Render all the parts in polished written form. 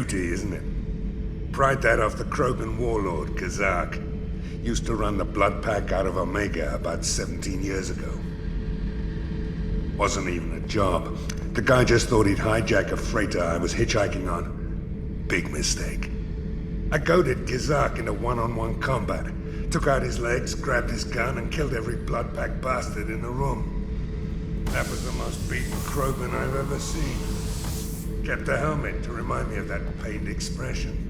beauty, isn't it? Pried that off the Krogan warlord, Kazak. Used to run the blood pack out of Omega about 17 years ago. Wasn't even a job. The guy just thought he'd hijack a freighter I was hitchhiking on. Big mistake. I goaded Kazak into one-on-one combat. Took out his legs, grabbed his gun, and killed every blood pack bastard in the room. That was the most beaten Krogan I've ever seen. Kept a helmet to remind me of that pained expression.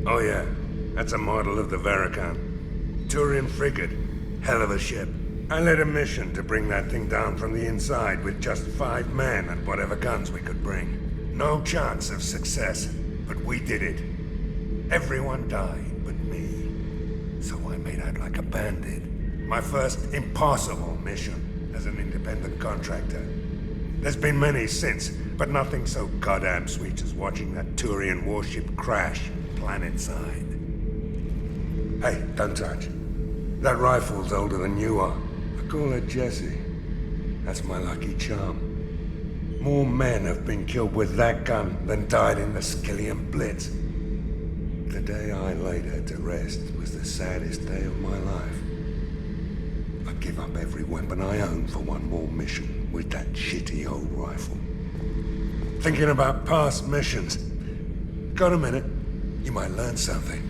Oh yeah, that's a model of the Veracon. Turian frigate. Hell of a ship. I led a mission to bring that thing down from the inside with just 5 men and whatever guns we could bring. No chance of success, but we did it. Everyone died but me. So I made out like a bandit. My first impossible mission as an independent contractor. There's been many since, but nothing so goddamn sweet as watching that Turian warship crash planet-side. Hey, don't touch. That rifle's older than you are. I call her Jessie. That's my lucky charm. More men have been killed with that gun than died in the Skillian Blitz. The day I laid her to rest was the saddest day of my life. I'd give up every weapon I own for one more mission with that shitty old rifle. Thinking about past missions. Got a minute? You might learn something.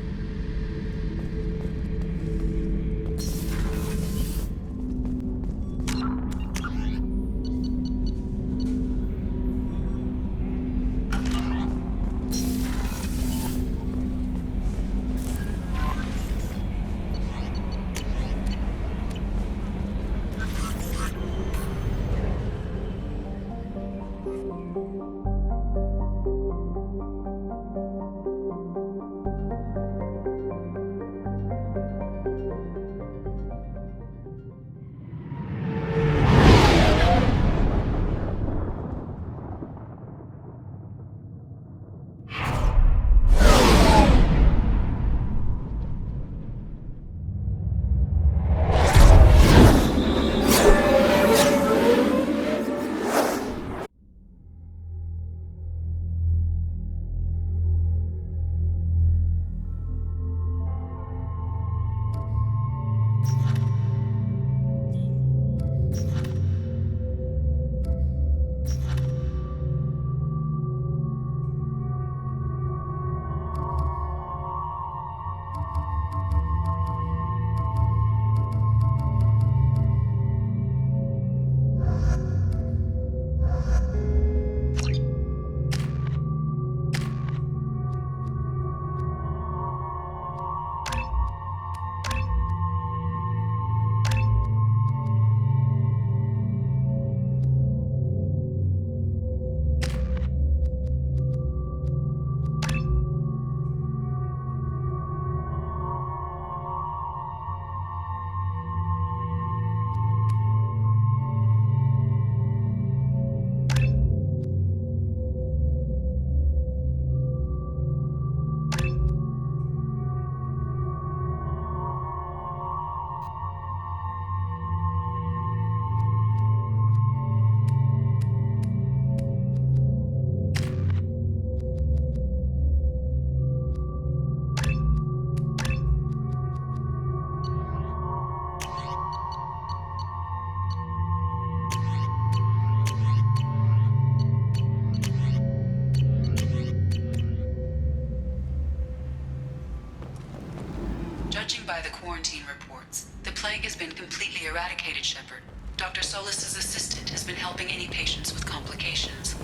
Judging by the quarantine reports, the plague has been completely eradicated, Shepard. Dr. Solis's assistant has been helping any patients with complications.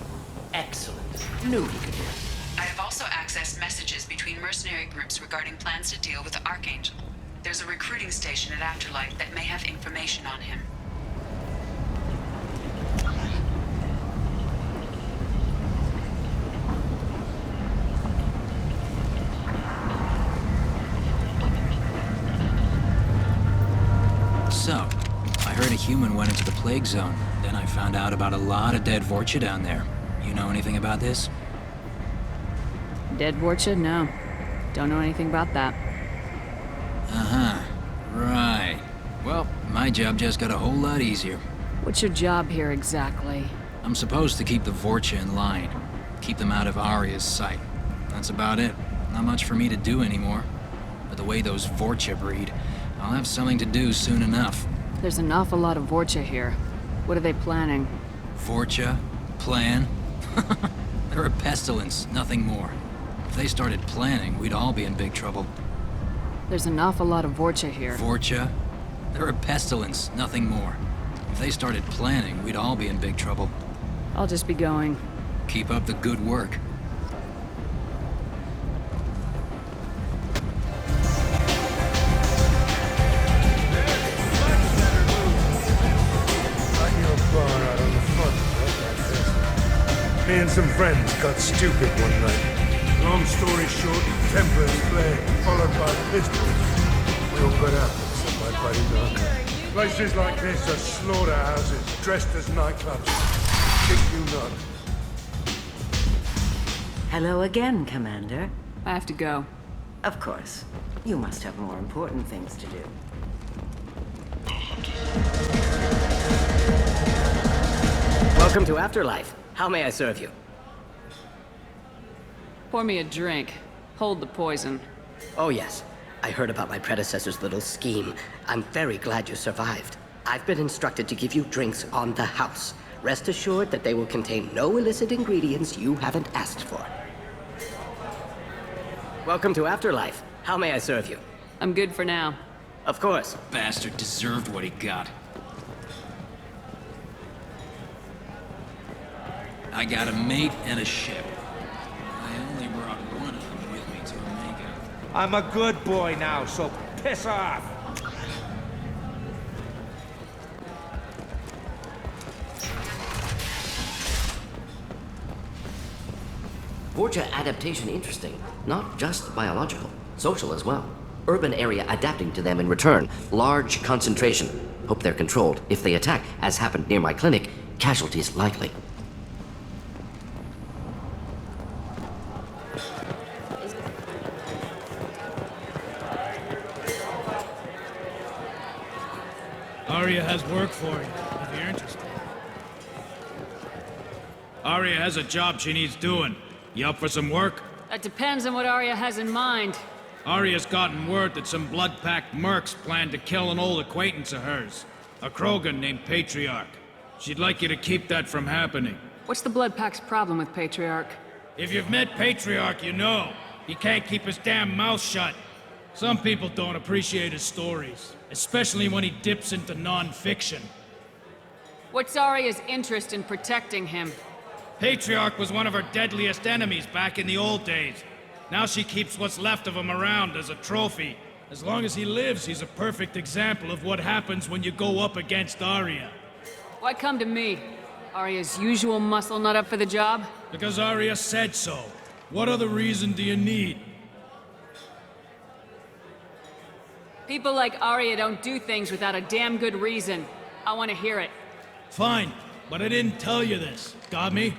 Excellent. Knew he could do it. I have also accessed messages between mercenary groups regarding plans to deal with the Archangel. There's a recruiting station at Afterlife that may have information on him. So, I heard a human went into the plague zone. Then I found out about a lot of dead Vorcha down there. You know anything about this? Dead Vorcha? No. Don't know anything about that. Uh-huh. Right. Well, my job just got a whole lot easier. What's your job here exactly? I'm supposed to keep the Vorcha in line. Keep them out of Arya's sight. That's about it. Not much for me to do anymore. But the way those Vorcha breed, I'll have something to do soon enough. There's an awful lot of Vorcha here. What are they planning? Vorcha? Plan? They're a pestilence, nothing more. If they started planning, we'd all be in big trouble. There's an awful lot of Vorcha here. Vorcha? They're a pestilence, nothing more. If they started planning, we'd all be in big trouble. I'll just be going. Keep up the good work. Me and some friends got stupid one night. Long story short, tempers flame, followed by pistols. We all got out, except my buddy Mark. Places like this are slaughterhouses, dressed as nightclubs. Shit you not. Hello again, Commander. I have to go. Of course. You must have more important things to do. Welcome to Afterlife. How may I serve you? Pour me a drink. Hold the poison. Oh yes. I heard about my predecessor's little scheme. I'm very glad you survived. I've been instructed to give you drinks on the house. Rest assured that they will contain no illicit ingredients you haven't asked for. Welcome to Afterlife. How may I serve you? I'm good for now. Of course. Bastard deserved what he got. I got a mate and a ship. I only brought one of them with me to Omega. I'm a good boy now, so piss off! Vorcha adaptation interesting. Not just biological, social as well. Urban area adapting to them in return. Large concentration. Hope they're controlled. If they attack, as happened near my clinic, casualties likely. Arya has work for you, if you're interested. Arya has a job she needs doing. You up for some work? That depends on what Arya has in mind. Arya's gotten word that some blood-packed mercs plan to kill an old acquaintance of hers. A Krogan named Patriarch. She'd like you to keep that from happening. What's the Blood Pack's problem with Patriarch? If you've met Patriarch, you know. He can't keep his damn mouth shut. Some people don't appreciate his stories, especially when he dips into non-fiction. What's Arya's interest in protecting him? Patriarch was one of her deadliest enemies back in the old days. Now she keeps what's left of him around as a trophy. As long as he lives, he's a perfect example of what happens when you go up against Arya. Why come to me? Arya's usual muscle not up for the job? Because Arya said so. What other reason do you need? People like Arya don't do things without a damn good reason. I want to hear it. Fine, but I didn't tell you this. Got me?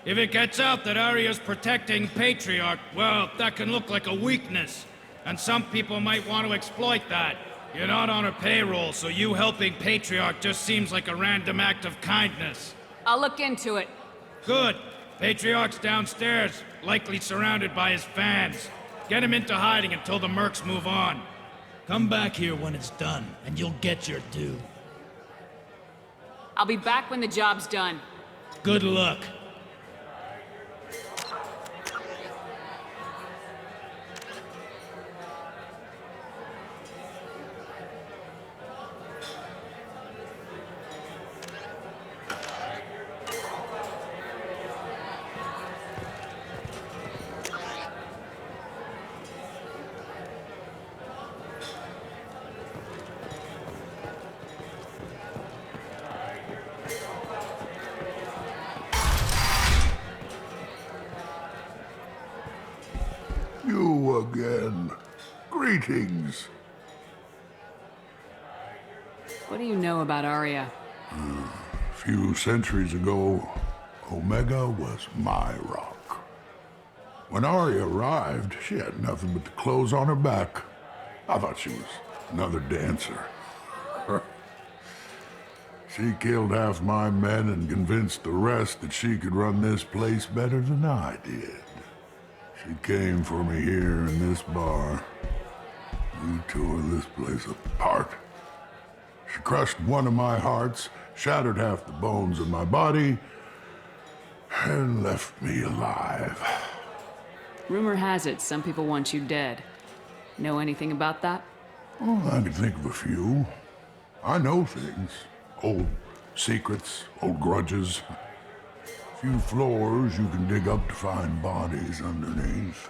If it gets out that Arya's protecting Patriarch, well, that can look like a weakness. And some people might want to exploit that. You're not on her payroll, so you helping Patriarch just seems like a random act of kindness. I'll look into it. Good. Patriarch's downstairs, likely surrounded by his fans. Get him into hiding until the mercs move on. Come back here when it's done, and you'll get your due. I'll be back when the job's done. Good luck. You again. Greetings. What do you know about Arya? A few centuries ago, Omega was my rock. When Arya arrived, she had nothing but the clothes on her back. I thought she was another dancer. She killed half my men and convinced the rest that she could run this place better than I did. She came for me here in this bar. We tore this place apart. She crushed one of my hearts, shattered half the bones in my body, and left me alive. Rumor has it some people want you dead. Know anything about that? Oh, I can think of a few. I know things. Old secrets, old grudges. A few floors you can dig up to find bodies underneath.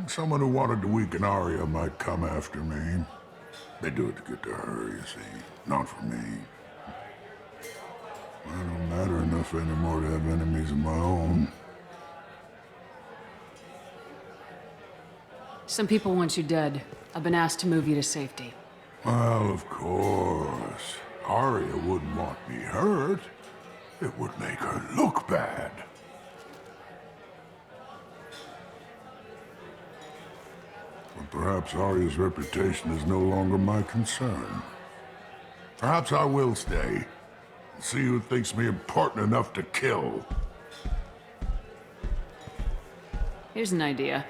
Someone who wanted to weaken Arya might come after me. They do it to get to her, you see, not for me. I don't matter enough anymore to have enemies of my own. Some people want you dead. I've been asked to move you to safety. Well, of course. Arya wouldn't want me hurt. It would make her look bad. But perhaps Arya's reputation is no longer my concern. Perhaps I will stay and see who thinks me important enough to kill. Here's an idea.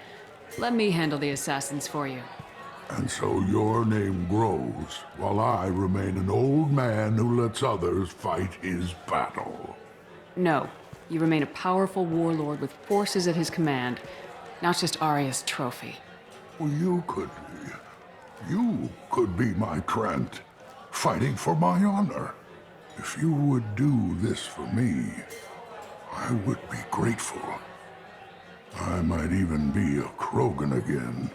Let me handle the assassins for you. And so your name grows, while I remain an old man who lets others fight his battle. No. You remain a powerful warlord with forces at his command, not just Arya's trophy. Well, you could be my Trent, fighting for my honor. If you would do this for me, I would be grateful. I might even be a Krogan again.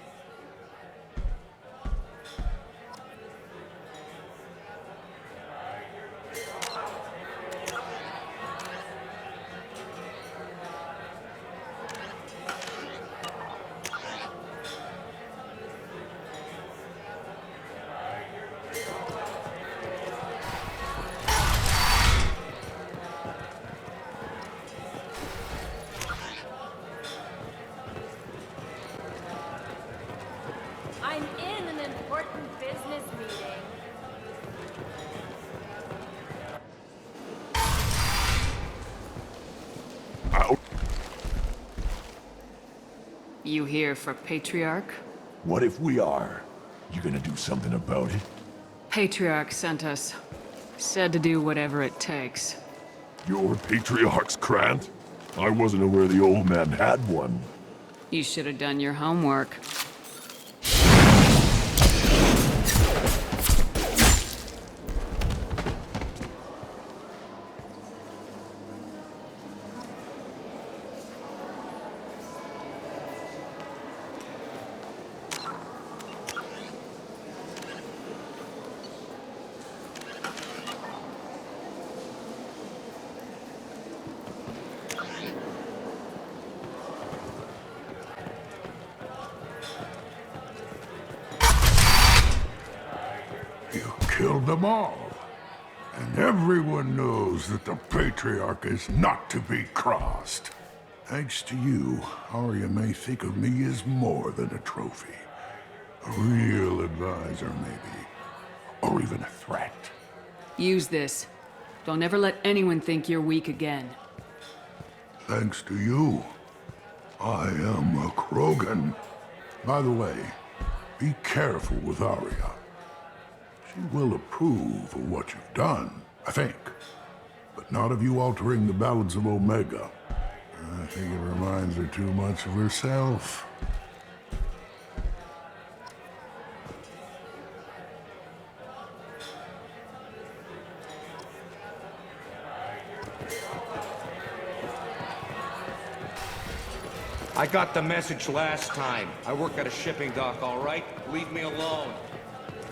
I'm in an important business meeting. Out. You here for Patriarch? What if we are? You gonna do something about it? Patriarch sent us. Said to do whatever it takes. Your Patriarch's Krant? I wasn't aware the old man had one. You should have done your homework. You killed them all. And everyone knows that the Patriarch is not to be crossed. Thanks to you, Arya may think of me as more than a trophy. A real advisor, maybe. Or even a threat. Use this. Don't ever let anyone think you're weak again. Thanks to you, I am a Krogan. By the way, be careful with Arya. She will approve of what you've done, I think. But not of you altering the balance of Omega. I think it reminds her too much of herself. I got the message last time. I work at a shipping dock, all right? Leave me alone.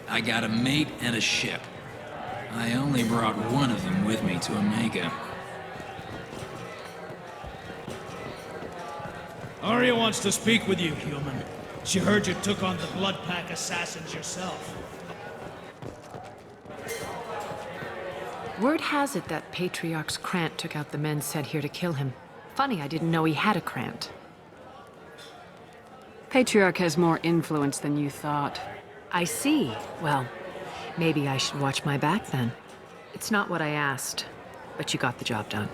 I got a mate and a ship. I only brought one of them with me to Omega. Arya wants to speak with you, human. She heard you took on the Blood Pack assassins yourself. Word has it that Patriarch's Krant took out the men sent here to kill him. Funny, I didn't know he had a Krant. Patriarch has more influence than you thought. I see. Well, maybe I should watch my back then. It's not what I asked, but you got the job done.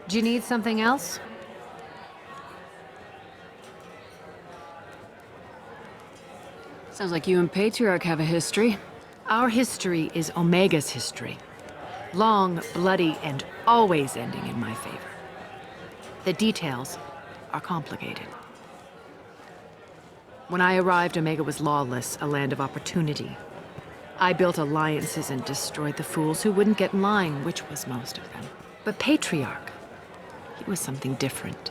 Do you need something else? Sounds like you and Patriarch have a history. Our history is Omega's history. Long, bloody, and always ending in my favor. The details are complicated. When I arrived, Omega was lawless, a land of opportunity. I built alliances and destroyed the fools who wouldn't get in line, which was most of them. But Patriarch, he was something different.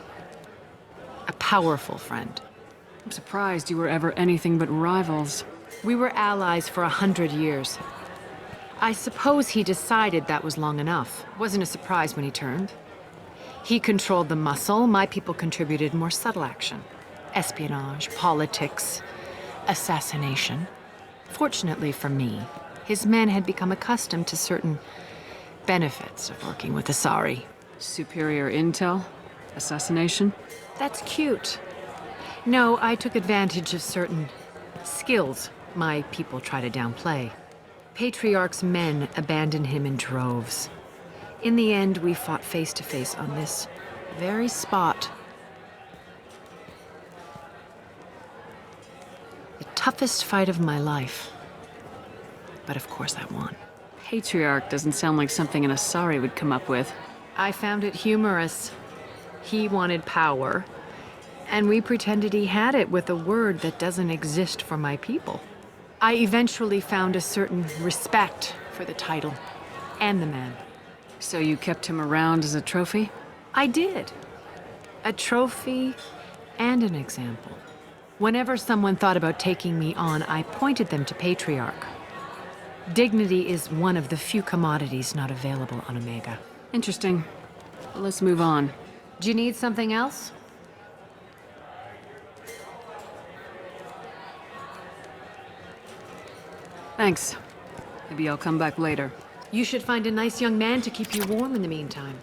A powerful friend. I'm surprised you were ever anything but rivals. We were allies for 100 years. I suppose he decided that was long enough. Wasn't a surprise when he turned. He controlled the muscle, my people contributed more subtle action. Espionage, politics, assassination. Fortunately for me, his men had become accustomed to certain benefits of working with Asari. Superior intel? Assassination? That's cute. No, I took advantage of certain skills my people try to downplay. Patriarch's men abandoned him in droves. In the end, we fought face to face on this very spot. The toughest fight of my life. But of course I won. Patriarch doesn't sound like something an Asari would come up with. I found it humorous. He wanted power, and we pretended he had it with a word that doesn't exist for my people. I eventually found a certain respect for the title and the man. So you kept him around as a trophy? I did. A trophy and an example. Whenever someone thought about taking me on, I pointed them to Patriarch. Dignity is one of the few commodities not available on Omega. Interesting. Well, let's move on. Do you need something else? Thanks. Maybe I'll come back later. You should find a nice young man to keep you warm in the meantime.